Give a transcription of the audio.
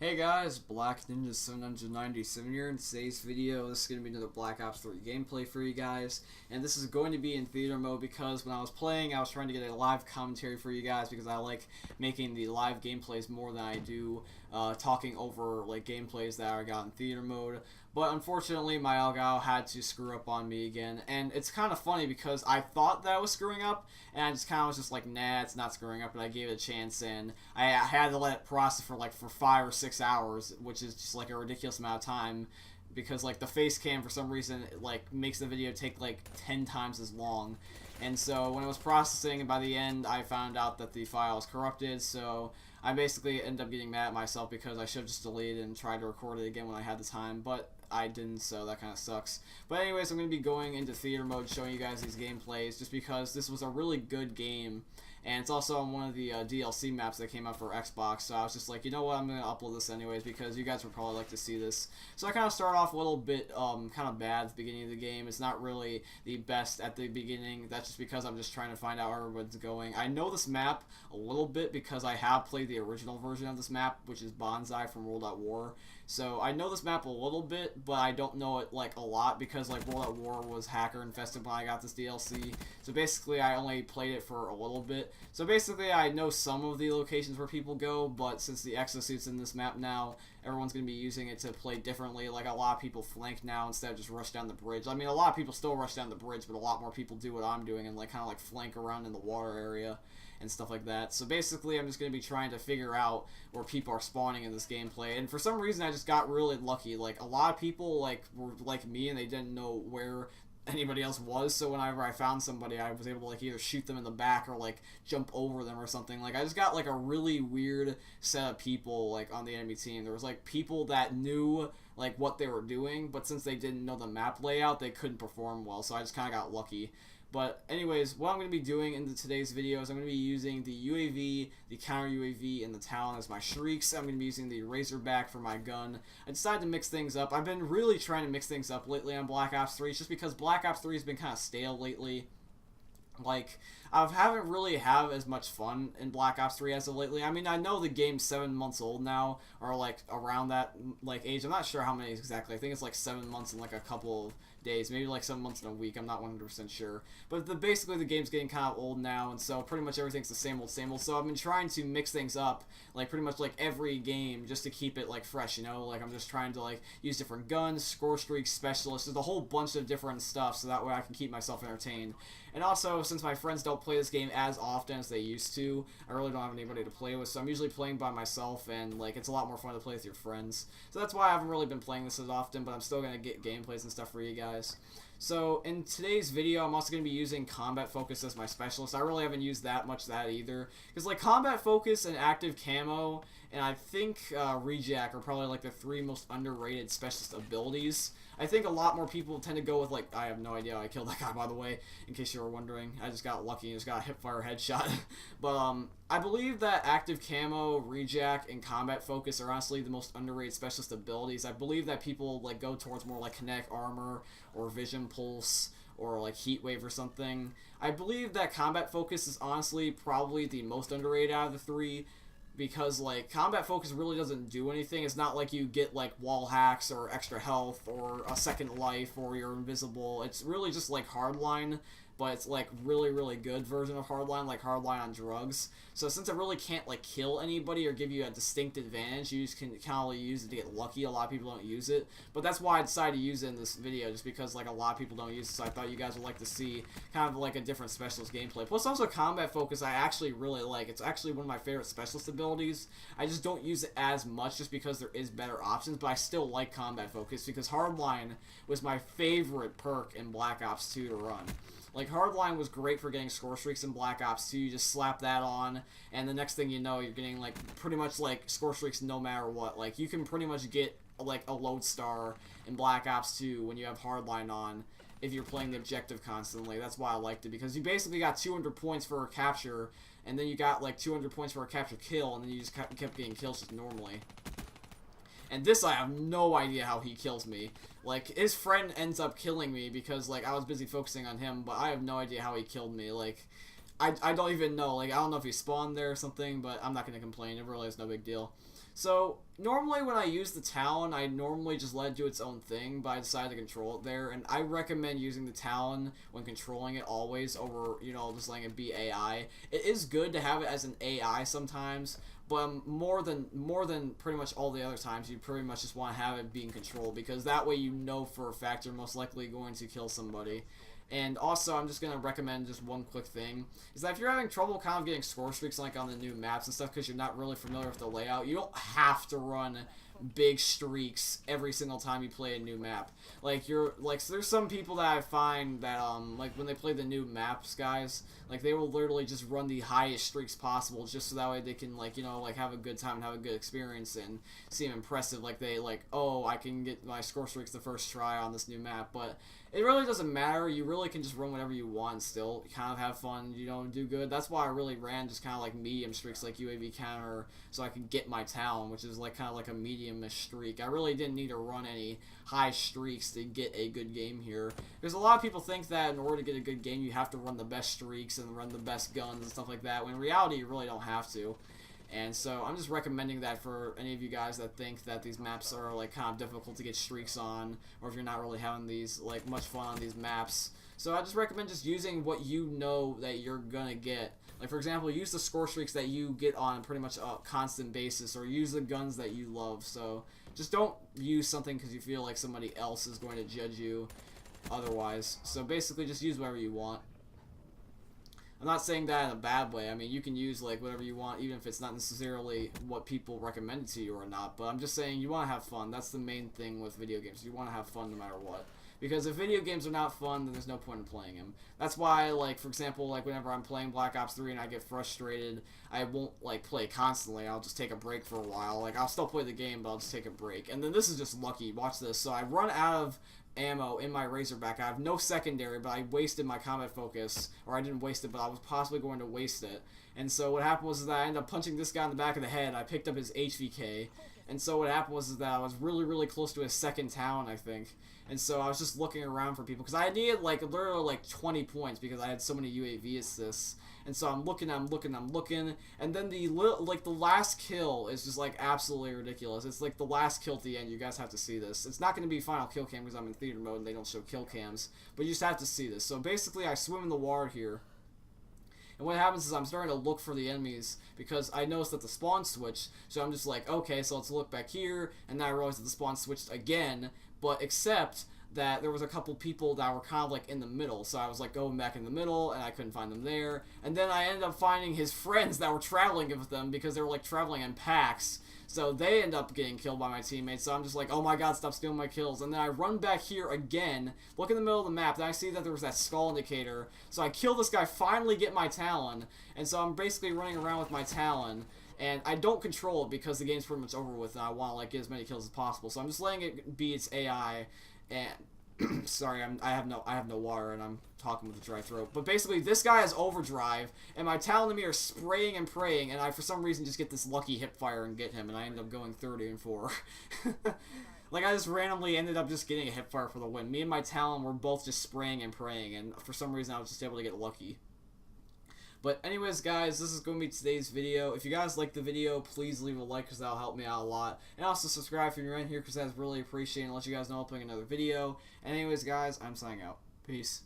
Hey guys, Black Ninja 797 here. In today's video, this is going to be another Black Ops 3 gameplay for you guys. And this is going to be in theater mode because when I was playing, I was trying to get a live commentary for you guys because I like making the live gameplays more than I do talking over like gameplays that I got in theater mode. But unfortunately, my algo had to screw up on me again. And it's kind of funny because I thought that I was screwing up, and I just kind of was just like, nah, it's not screwing up, and I gave it a chance, and I had to let it process for 5 or 6 hours, which is just like a ridiculous amount of time, because like the face cam for some reason makes the video take like 10 times as long. And so when it was processing, and by the end I found out that the file was corrupted, so I basically ended up getting mad at myself because I should have just deleted it and tried to record it again when I had the time, but I didn't, so that kind of sucks. But anyways, I'm going to be going into theater mode showing you guys these gameplays just because this was a really good game, and it's also on one of the DLC maps that came out for Xbox, so I was just like, you know what, I'm going to upload this anyways because you guys would probably like to see this. So I kind of start off a little bit kind of bad at the beginning of the game. It's not really the best at the beginning. That's just because I'm just trying to find out where everyone's going. I know this map a little bit because I have played the original version of this map, which is Bonsai from World at War. So I know this map a little bit, but I don't know it like a lot because like World at War was hacker infested when I got this DLC. So basically I only played it for a little bit. So basically I know some of the locations where people go, but since the exosuit's in this map now, everyone's going to be using it to play differently. Like a lot of people flank now instead of just rush down the bridge. I mean, a lot of people still rush down the bridge, but a lot more people do what I'm doing and like kind of like flank around in the water area and stuff like that. So basically I'm just going to be trying to figure out where people are spawning in this gameplay, and for some reason I just got really lucky. Like a lot of people were like me and they didn't know where anybody else was, so whenever I found somebody I was able to like either shoot them in the back or like jump over them or something. Like I just got like a really weird set of people like on the enemy team. There was like people that knew like what they were doing, but since they didn't know the map layout they couldn't perform well, so I just kind of got lucky. But anyways, what I'm going to be doing in today's video is I'm going to be using the UAV, the counter UAV, and the Talon as my shrieks. I'm going to be using the Razorback for my gun. I decided to mix things up. I've been really trying to mix things up lately on Black Ops 3, just because Black Ops 3 has been kind of stale lately. Like, I haven't really had as much fun in Black Ops 3 as of lately. I mean, I know the game's 7 months old now, or like around that like age. I'm not sure how many exactly. I think it's like 7 months and like a couple of days, maybe like 7 months in a week. I'm not 100% sure. But basically the game's getting kind of old now, and so pretty much everything's the same old, same old. So I've been trying to mix things up, like pretty much like every game, just to keep it like fresh, you know? Like I'm just trying to like use different guns, score streaks, specialists, there's a whole bunch of different stuff, so that way I can keep myself entertained. And also, since my friends don't play this game as often as they used to, I really don't have anybody to play with, so I'm usually playing by myself, and like it's a lot more fun to play with your friends. So that's why I haven't really been playing this as often, but I'm still going to get gameplays and stuff for you guys. So in today's video, I'm also going to be using Combat Focus as my specialist. I really haven't used that much of that either, because like Combat Focus and Active Camo, and I think Rejack are probably like the 3 most underrated specialist abilities. I think a lot more people tend to go with like, I have no idea how I killed that guy, by the way, in case you were wondering. I just got lucky and just got a hipfire headshot. But I believe that Active Camo, Rejack, and Combat Focus are honestly the most underrated specialist abilities. I believe that people like go towards more like Kinetic Armor or Vision Pulse or like Heat Wave or something. I believe that Combat Focus is honestly probably the most underrated out of the 3, because like Combat Focus really doesn't do anything. It's not like you get like wall hacks or extra health or a second life or you're invisible. It's really just like Hardline, but it's like really good version of Hardline, like Hardline on drugs. So since it really can't like kill anybody or give you a distinct advantage, you just can kind of use it to get lucky. A lot of people don't use it, but that's why I decided to use it in this video, just because like a lot of people don't use it, so I thought you guys would like to see kind of like a different specialist gameplay. Plus also Combat Focus I actually really like. It's actually one of my favorite specialist abilities. I just don't use it as much just because there is better options, but I still like Combat Focus because Hardline was my favorite perk in Black Ops 2 to run. Like, Hardline was great for getting score streaks in Black Ops 2. You just slap that on, and the next thing you know, you're getting, like, pretty much, like, score streaks no matter what. Like, you can pretty much get, like, a lodestar in Black Ops 2 when you have Hardline on if you're playing the objective constantly. That's why I liked it, because you basically got 200 points for a capture, and then you got, like, 200 points for a capture kill, and then you just kept getting kills just normally. And this, I have no idea how he kills me. Like, his friend ends up killing me because, like, I was busy focusing on him, but I have no idea how he killed me. Like, I don't even know. Like, I don't know if he spawned there or something, but I'm not going to complain. It really is no big deal. So, normally when I use the Talon, I normally just let it do its own thing, but I decided to control it there, and I recommend using the Talon when controlling it always over, you know, just letting it be AI. It is good to have it as an AI sometimes, but more than pretty much all the other times, you pretty much just want to have it being controlled, because that way you know for a fact you're most likely going to kill somebody. And also, I'm just going to recommend just one quick thing, is that if you're having trouble kind of getting score streaks like on the new maps and stuff because you're not really familiar with the layout, you don't have to run big streaks every single time you play a new map. Like, so there's some people that I find that, like, when they play the new maps, guys, like, they will literally just run the highest streaks possible just so that way they can, like, you know, like, have a good time and have a good experience and seem impressive. Like, they, like, oh, I can get my score streaks the first try on this new map, but it really doesn't matter. You really can just run whatever you want and still kind of have fun, you know, do good. That's why I really ran just kind of like medium streaks like UAV counter so I could get my Talon, which is like kind of like a medium-ish streak. I really didn't need to run any high streaks to get a good game here. Because a lot of people think that in order to get a good game, you have to run the best streaks and run the best guns and stuff like that, when in reality, you really don't have to. And so I'm just recommending that for any of you guys that think that these maps are like kind of difficult to get streaks on, or if you're not really having these like much fun on these maps. So I just recommend just using what you know that you're gonna get. Like, for example, use the score streaks that you get on pretty much a constant basis, or use the guns that you love. So just don't use something because you feel like somebody else is going to judge you otherwise. So basically just use whatever you want. I'm not saying that in a bad way. I mean, you can use like whatever you want, even if it's not necessarily what people recommend to you or not. But I'm just saying you want to have fun. That's the main thing with video games. You want to have fun no matter what. Because if video games are not fun, then there's no point in playing them. That's why, like, for example, like whenever I'm playing Black Ops 3 and I get frustrated, I won't like play constantly. I'll just take a break for a while. Like, I'll still play the game, but I'll just take a break. And then this is just lucky. Watch this. So I run out of ammo in my Razorback. I have no secondary, but I wasted my combat focus, or I didn't waste it, but I was possibly going to waste it. And so what happened was that I ended up punching this guy in the back of the head. I picked up his HVK, and so what happened was that I was really close to his second Talon, I think. And so I was just looking around for people, because I needed like literally like 20 points because I had so many UAV assists. And so I'm looking, and then the last kill is just like absolutely ridiculous. It's like the last kill at the end. You guys have to see this. It's not going to be final kill cam because I'm in theater mode and they don't show kill cams, but you just have to see this. So basically, I swim in the water here, and what happens is I'm starting to look for the enemies because I noticed that the spawn switched. So I'm just like, okay, so let's look back here, and then I realized that the spawn switched again, but except that there was a couple people that were kind of like in the middle, so I was like going back in the middle and I couldn't find them there, and then I ended up finding his friends that were traveling with them because they were like traveling in packs, so they end up getting killed by my teammates. So I'm just like, oh my god, stop stealing my kills. And then I run back here again, look in the middle of the map, then I see that there was that skull indicator, so I kill this guy, finally get my Talon, and so I'm basically running around with my Talon. And I don't control it because the game's pretty much over with and I want to like get as many kills as possible. So I'm just letting it be its AI. And sorry, I have no water and I'm talking with a dry throat. But basically, this guy has overdrive, and my Talon and me are spraying and praying, and I for some reason just get this lucky hip fire and get him, and I end up going 30 and 4. Like, I just randomly ended up just getting a hip fire for the win. Me and my Talon were both just spraying and praying, and for some reason I was just able to get lucky. But anyways, guys, this is going to be today's video. If you guys like the video, please leave a like because that'll help me out a lot. And also subscribe if you're in here because that's really appreciated and let you guys know I'm putting another video. And anyways, guys, I'm signing out. Peace.